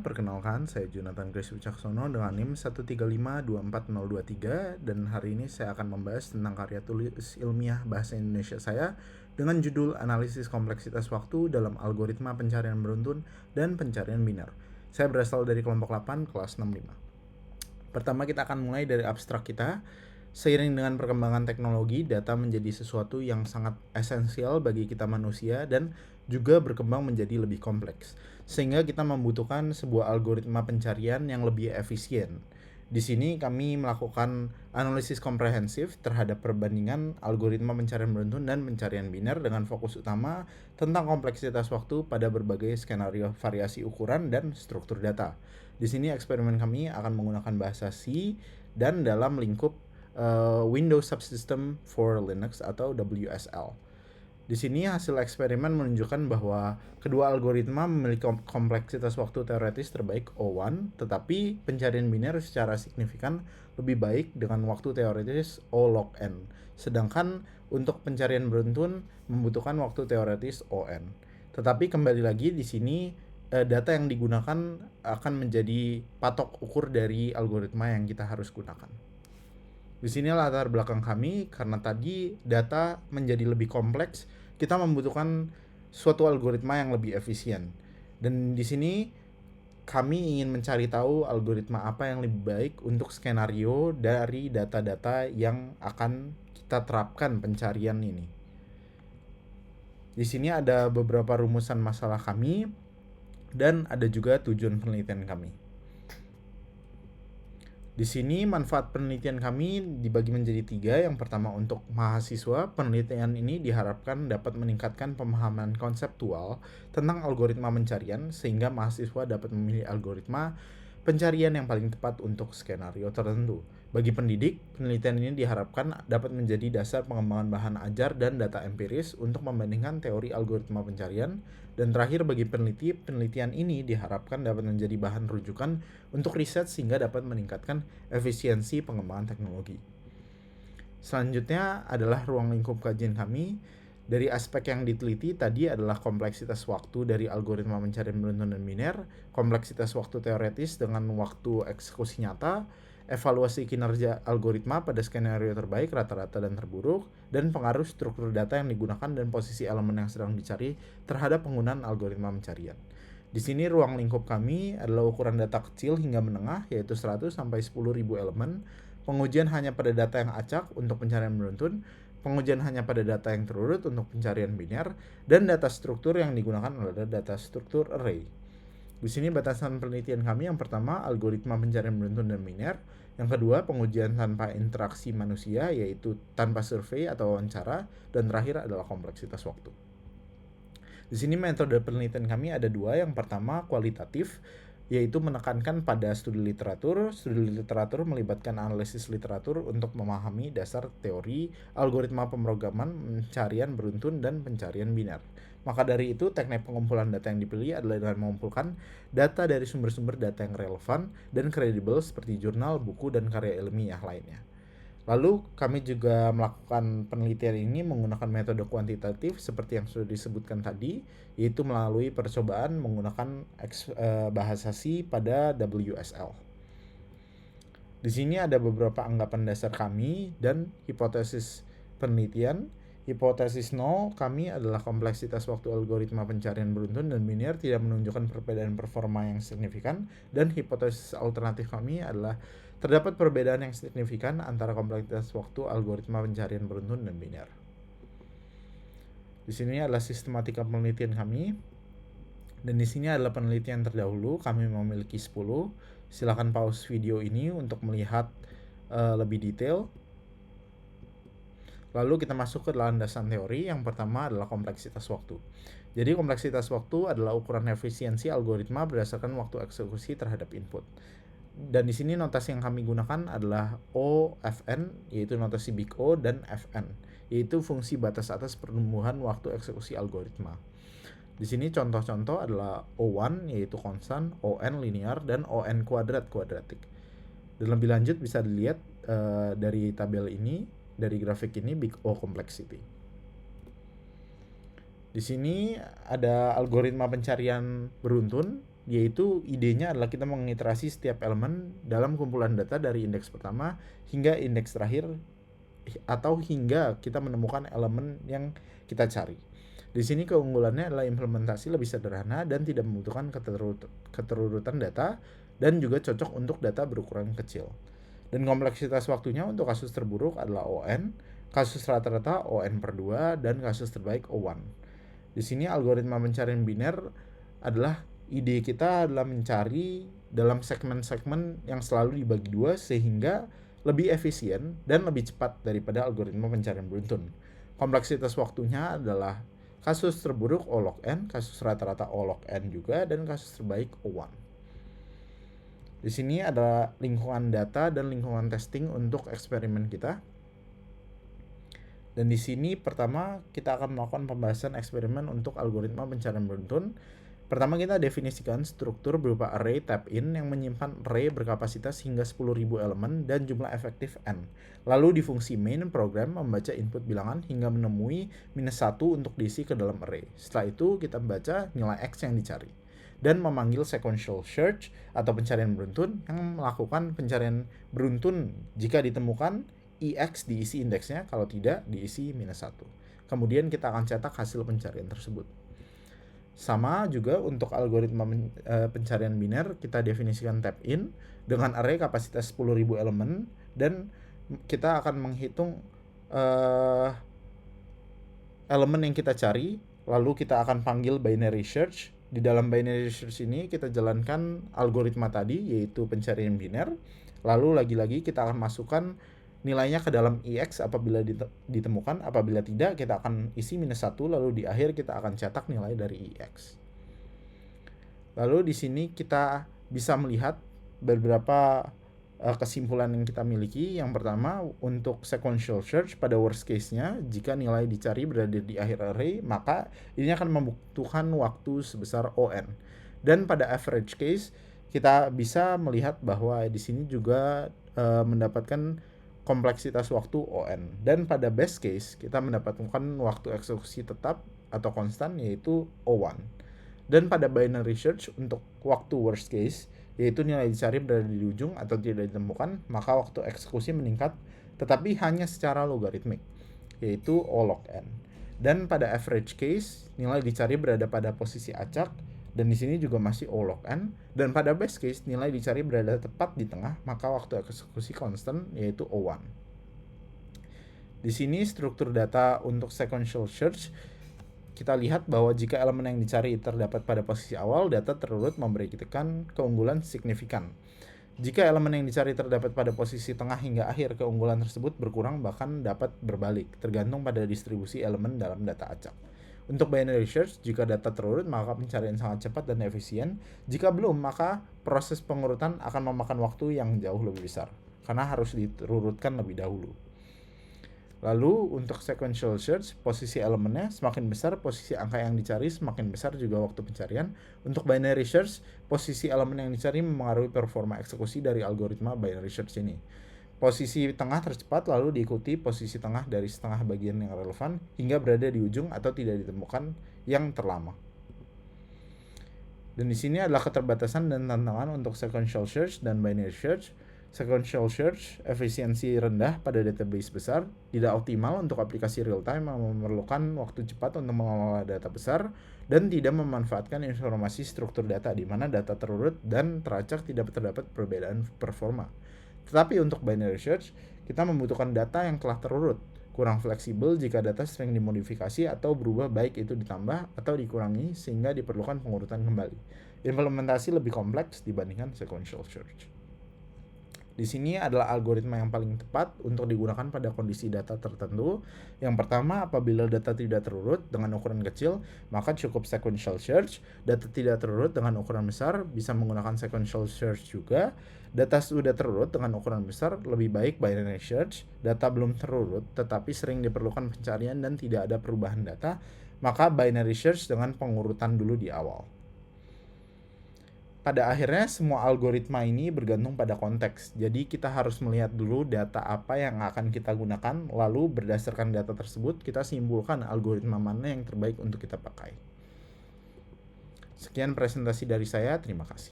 Perkenalkan, saya Jonathan Chris Wicaksono dengan NIM 135240023 dan hari ini saya akan membahas tentang karya tulis ilmiah bahasa Indonesia saya dengan judul Analisis Kompleksitas Waktu dalam Algoritma Pencarian Beruntun dan Pencarian Biner. Saya berasal dari kelompok 8 kelas 65. Pertama kita akan mulai dari abstrak kita. Seiring dengan perkembangan teknologi, data menjadi sesuatu yang sangat esensial bagi kita manusia dan juga berkembang menjadi lebih kompleks. Sehingga kita membutuhkan sebuah algoritma pencarian yang lebih efisien. Di sini kami melakukan analisis komprehensif terhadap perbandingan algoritma pencarian beruntun dan pencarian biner dengan fokus utama tentang kompleksitas waktu pada berbagai skenario variasi ukuran dan struktur data. Di sini eksperimen kami akan menggunakan bahasa C dan dalam lingkup Windows Subsystem for Linux atau WSL. Di sini hasil eksperimen menunjukkan bahwa kedua algoritma memiliki kompleksitas waktu teoretis terbaik O1, tetapi pencarian biner secara signifikan lebih baik dengan waktu teoretis O log n. Sedangkan untuk pencarian beruntun membutuhkan waktu teoretis ON. Tetapi kembali lagi di sini data yang digunakan akan menjadi patok ukur dari algoritma yang kita harus gunakan. Di sini latar belakang kami, karena tadi data menjadi lebih kompleks, kita membutuhkan suatu algoritma yang lebih efisien. Dan di sini kami ingin mencari tahu algoritma apa yang lebih baik untuk skenario dari data-data yang akan kita terapkan pencarian ini. Di sini ada beberapa rumusan masalah kami dan ada juga tujuan penelitian kami. Di sini manfaat penelitian kami dibagi menjadi 3. Yang pertama untuk mahasiswa, penelitian ini diharapkan dapat meningkatkan pemahaman konseptual tentang algoritma pencarian sehingga mahasiswa dapat memilih algoritma pencarian yang paling tepat untuk skenario tertentu. Bagi pendidik, penelitian ini diharapkan dapat menjadi dasar pengembangan bahan ajar dan data empiris untuk membandingkan teori algoritma pencarian. Dan terakhir bagi peneliti, penelitian ini diharapkan dapat menjadi bahan rujukan untuk riset sehingga dapat meningkatkan efisiensi pengembangan teknologi. Selanjutnya adalah ruang lingkup kajian kami. Dari aspek yang diteliti tadi adalah kompleksitas waktu dari algoritma pencarian beruntun dan biner, kompleksitas waktu teoretis dengan waktu eksekusi nyata, evaluasi kinerja algoritma pada skenario terbaik, rata-rata, dan terburuk, dan pengaruh struktur data yang digunakan dan posisi elemen yang sedang dicari terhadap penggunaan algoritma pencarian. Di sini ruang lingkup kami adalah ukuran data kecil hingga menengah, yaitu 100 sampai 10.000 elemen, pengujian hanya pada data yang acak untuk pencarian beruntun, pengujian hanya pada data yang terurut untuk pencarian biner, dan data struktur yang digunakan adalah data struktur array. Di sini batasan penelitian kami yang pertama algoritma pencarian beruntun dan biner, yang kedua pengujian tanpa interaksi manusia yaitu tanpa survei atau wawancara, dan terakhir adalah kompleksitas waktu. Di sini metode penelitian kami ada 2. Yang pertama kualitatif, yaitu menekankan pada studi literatur. Studi literatur melibatkan analisis literatur untuk memahami dasar teori, algoritma pemrograman, pencarian beruntun, dan pencarian biner. Maka dari itu, teknik pengumpulan data yang dipilih adalah dengan mengumpulkan data dari sumber-sumber data yang relevan dan kredibel seperti jurnal, buku, dan karya ilmiah lainnya. Lalu kami juga melakukan penelitian ini menggunakan metode kuantitatif seperti yang sudah disebutkan tadi, yaitu melalui percobaan menggunakan bahasa C pada WSL. Di sini ada beberapa anggapan dasar kami dan hipotesis penelitian. Hipotesis 0 kami adalah kompleksitas waktu algoritma pencarian beruntun dan biner tidak menunjukkan perbedaan performa yang signifikan, dan hipotesis alternatif kami adalah terdapat perbedaan yang signifikan antara kompleksitas waktu algoritma pencarian beruntun dan biner. Di sini adalah sistematika penelitian kami. Dan di sini adalah penelitian terdahulu, kami memiliki 10. Silakan pause video ini untuk melihat lebih detail. Lalu kita masuk ke landasan teori. Yang pertama adalah kompleksitas waktu. Jadi kompleksitas waktu adalah ukuran efisiensi algoritma berdasarkan waktu eksekusi terhadap input. Dan di sini notasi yang kami gunakan adalah OFN, yaitu notasi Big O, dan FN, yaitu fungsi batas atas pertumbuhan waktu eksekusi algoritma. Di sini contoh-contoh adalah O1 yaitu konstan, ON linear, dan ON kuadratik. Dan lebih lanjut bisa dilihat dari tabel ini, dari grafik ini, Big O complexity. Di sini ada algoritma pencarian beruntun yaitu idenya adalah kita mengiterasi setiap elemen dalam kumpulan data dari indeks pertama hingga indeks terakhir atau hingga kita menemukan elemen yang kita cari. Di sini keunggulannya adalah implementasi lebih sederhana dan tidak membutuhkan keterurutan data dan juga cocok untuk data berukuran kecil. Dan kompleksitas waktunya untuk kasus terburuk adalah ON, kasus rata-rata ON per 2, dan kasus terbaik O1. Di sini algoritma pencarian biner adalah ide kita adalah mencari dalam segmen-segmen yang selalu dibagi 2 sehingga lebih efisien dan lebih cepat daripada algoritma pencarian beruntun. Kompleksitas waktunya adalah kasus terburuk O log N, kasus rata-rata O log N juga, dan kasus terbaik O1. Di sini ada lingkungan data dan lingkungan testing untuk eksperimen kita. Dan di sini pertama kita akan melakukan pembahasan eksperimen untuk algoritma pencarian beruntun. Pertama kita definisikan struktur berupa array tab-in yang menyimpan array berkapasitas hingga 10.000 elemen dan jumlah efektif n. Lalu di fungsi main program membaca input bilangan hingga menemui -1 untuk diisi ke dalam array. Setelah itu kita membaca nilai x yang dicari. Dan memanggil sequential search atau pencarian beruntun yang melakukan pencarian beruntun jika ditemukan ix diisi indeksnya, kalau tidak diisi -1. Kemudian kita akan cetak hasil pencarian tersebut. Sama juga untuk algoritma pencarian biner, kita definisikan tab in dengan array kapasitas 10.000 elemen dan kita akan menghitung elemen yang kita cari, lalu kita akan panggil binary search. Di dalam binary search ini kita jalankan algoritma tadi, yaitu pencarian biner. Lalu lagi-lagi kita akan masukkan nilainya ke dalam ix apabila ditemukan, apabila tidak kita akan isi -1, lalu di akhir kita akan cetak nilai dari ix. Lalu di sini kita bisa melihat beberapa kesimpulan yang kita miliki. Yang pertama, untuk sequential search pada worst case-nya, jika nilai dicari berada di akhir array, maka ini akan membutuhkan waktu sebesar ON. Dan pada average case, kita bisa melihat bahwa di sini juga mendapatkan kompleksitas waktu ON. Dan pada best case, kita mendapatkan waktu eksekusi tetap atau konstan, yaitu O1. Dan pada binary search, untuk waktu worst case, yaitu nilai dicari berada di ujung atau tidak ditemukan, maka waktu eksekusi meningkat, tetapi hanya secara logaritmik, yaitu O log N. Dan pada average case, nilai dicari berada pada posisi acak, dan di sini juga masih O log N. Dan pada best case, nilai dicari berada tepat di tengah, maka waktu eksekusi konstan, yaitu O1. Di sini struktur data untuk sequential search, kita lihat bahwa jika elemen yang dicari terdapat pada posisi awal, data terurut memberikan keunggulan signifikan. Jika elemen yang dicari terdapat pada posisi tengah hingga akhir, keunggulan tersebut berkurang bahkan dapat berbalik, tergantung pada distribusi elemen dalam data acak. Untuk binary search, jika data terurut, maka pencarian sangat cepat dan efisien. Jika belum, maka proses pengurutan akan memakan waktu yang jauh lebih besar, karena harus diurutkan lebih dahulu. Lalu untuk sequential search, posisi elemennya semakin besar, posisi angka yang dicari semakin besar juga waktu pencarian. Untuk binary search, posisi elemen yang dicari memengaruhi performa eksekusi dari algoritma binary search ini. Posisi tengah tercepat lalu diikuti posisi tengah dari setengah bagian yang relevan hingga berada di ujung atau tidak ditemukan yang terlama. Dan di sini adalah keterbatasan dan tantangan untuk sequential search dan binary search. Sequential search efisiensi rendah pada database besar, tidak optimal untuk aplikasi real time yang memerlukan waktu cepat untuk mengelola data besar, dan tidak memanfaatkan informasi struktur data di mana data terurut dan teracak tidak terdapat perbedaan performa. Tetapi untuk binary search, kita membutuhkan data yang telah terurut, kurang fleksibel jika data sering dimodifikasi atau berubah baik itu ditambah atau dikurangi sehingga diperlukan pengurutan kembali. Implementasi lebih kompleks dibandingkan sequential search. Di sini adalah algoritma yang paling tepat untuk digunakan pada kondisi data tertentu. Yang pertama, apabila data tidak terurut dengan ukuran kecil, maka cukup sequential search. Data tidak terurut dengan ukuran besar, bisa menggunakan sequential search juga. Data sudah terurut dengan ukuran besar, lebih baik binary search. Data belum terurut, tetapi sering diperlukan pencarian dan tidak ada perubahan data, maka binary search dengan pengurutan dulu di awal. Pada akhirnya semua algoritma ini bergantung pada konteks. Jadi kita harus melihat dulu data apa yang akan kita gunakan, lalu berdasarkan data tersebut kita simpulkan algoritma mana yang terbaik untuk kita pakai. Sekian presentasi dari saya, terima kasih.